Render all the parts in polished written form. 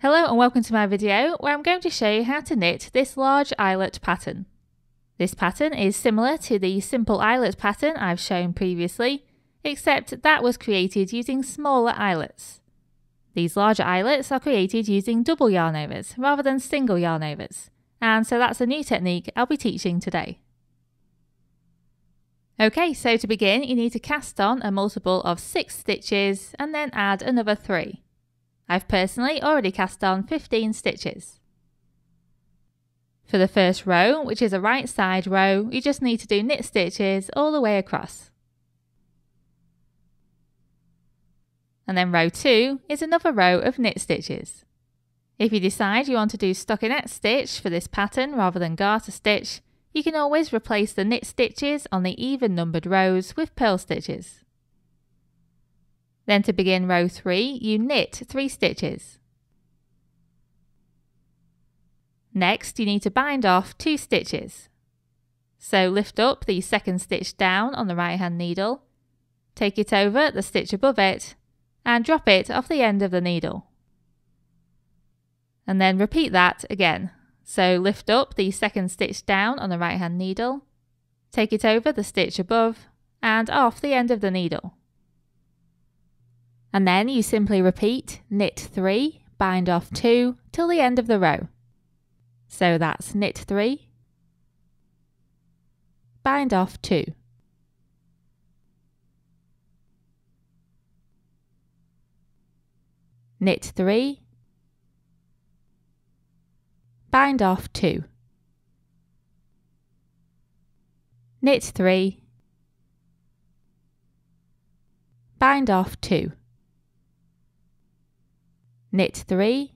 Hello and welcome to my video where I'm going to show you how to knit this large eyelet pattern. This pattern is similar to the simple eyelet pattern I've shown previously, except that was created using smaller eyelets. These larger eyelets are created using double yarn overs rather than single yarn overs, and so that's a new technique I'll be teaching today. Okay, so to begin you need to cast on a multiple of 6 stitches and then add another 3. I've personally already cast on 15 stitches. For the first row, which is a right side row, you just need to do knit stitches all the way across. And then row 2 is another row of knit stitches. If you decide you want to do stockinette stitch for this pattern rather than garter stitch, you can always replace the knit stitches on the even numbered rows with purl stitches. Then to begin row 3, you knit 3 stitches. Next, you need to bind off 2 stitches. So lift up the second stitch down on the right hand needle, take it over the stitch above it, and drop it off the end of the needle. And then repeat that again. So lift up the second stitch down on the right hand needle, take it over the stitch above, and off the end of the needle. And then you simply repeat knit 3, bind off 2 till the end of the row. So that's knit 3, bind off 2. Knit 3, bind off 2. Knit 3, bind off 2. Knit 3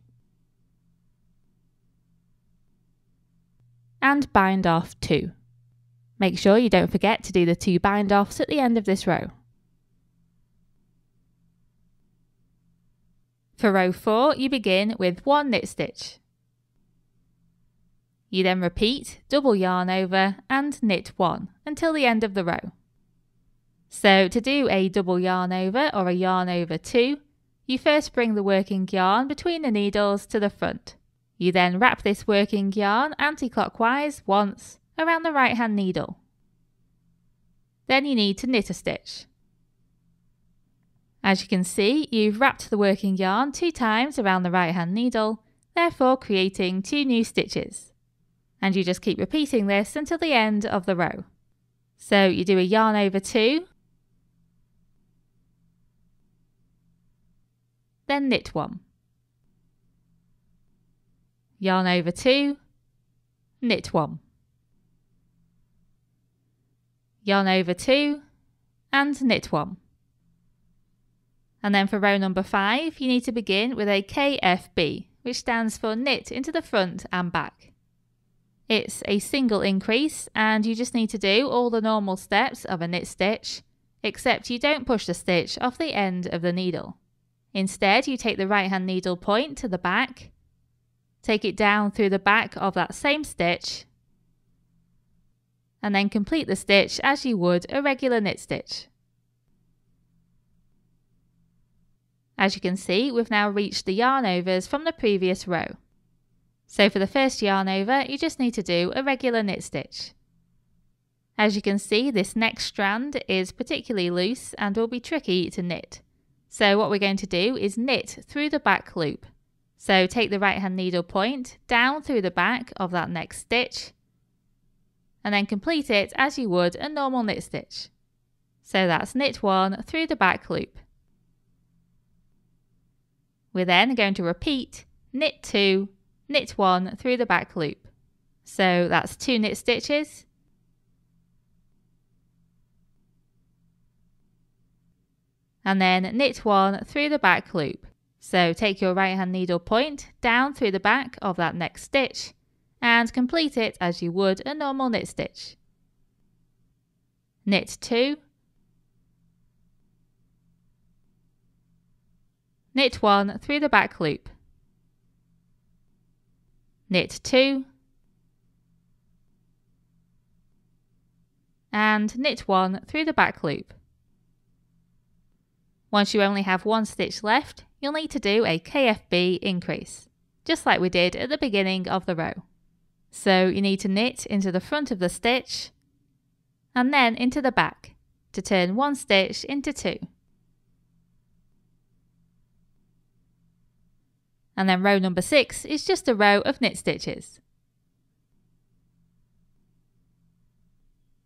and bind off 2. Make sure you don't forget to do the 2 bind offs at the end of this row. For row 4 you begin with 1 knit stitch. You then repeat double yarn over and knit 1 until the end of the row. So to do a double yarn over or a yarn over 2, you first bring the working yarn between the needles to the front. You then wrap this working yarn anti-clockwise once around the right hand needle. Then you need to knit a stitch. As you can see, you've wrapped the working yarn 2 times around the right hand needle, therefore creating 2 new stitches. And you just keep repeating this until the end of the row. So you do a yarn over 2, then knit 1. Yarn over 2, knit 1. Yarn over 2 and knit 1. And then for row number 5 you need to begin with a KFB, which stands for knit into the front and back. It's a single increase and you just need to do all the normal steps of a knit stitch, except you don't push the stitch off the end of the needle. Instead, you take the right hand needle point to the back, take it down through the back of that same stitch, and then complete the stitch as you would a regular knit stitch. As you can see, we've now reached the yarn overs from the previous row. So for the first yarn over, you just need to do a regular knit stitch. As you can see, this next strand is particularly loose and will be tricky to knit. So what we're going to do is knit through the back loop. So take the right hand needle point down through the back of that next stitch and then complete it as you would a normal knit stitch. So that's knit 1 through the back loop. We're then going to repeat knit 2, knit 1 through the back loop. So that's 2 knit stitches. And then knit 1 through the back loop. So take your right hand needle point down through the back of that next stitch and complete it as you would a normal knit stitch. Knit 2, knit 1 through the back loop, knit 2, and knit 1 through the back loop. Once you only have 1 stitch left, you'll need to do a KFB increase. just like we did at the beginning of the row. So you need to knit into the front of the stitch and then into the back to turn one stitch into two. And then row number 6 is just a row of knit stitches.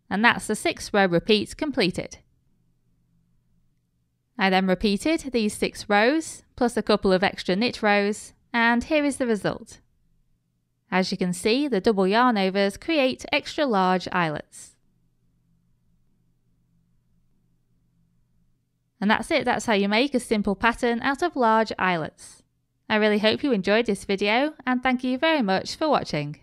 And that's the 6 row repeat completed. I then repeated these 6 rows plus a couple of extra knit rows, and here is the result. As you can see, the double yarn overs create extra large eyelets. And that's it, that's how you make a simple pattern out of large eyelets. I really hope you enjoyed this video, and thank you very much for watching.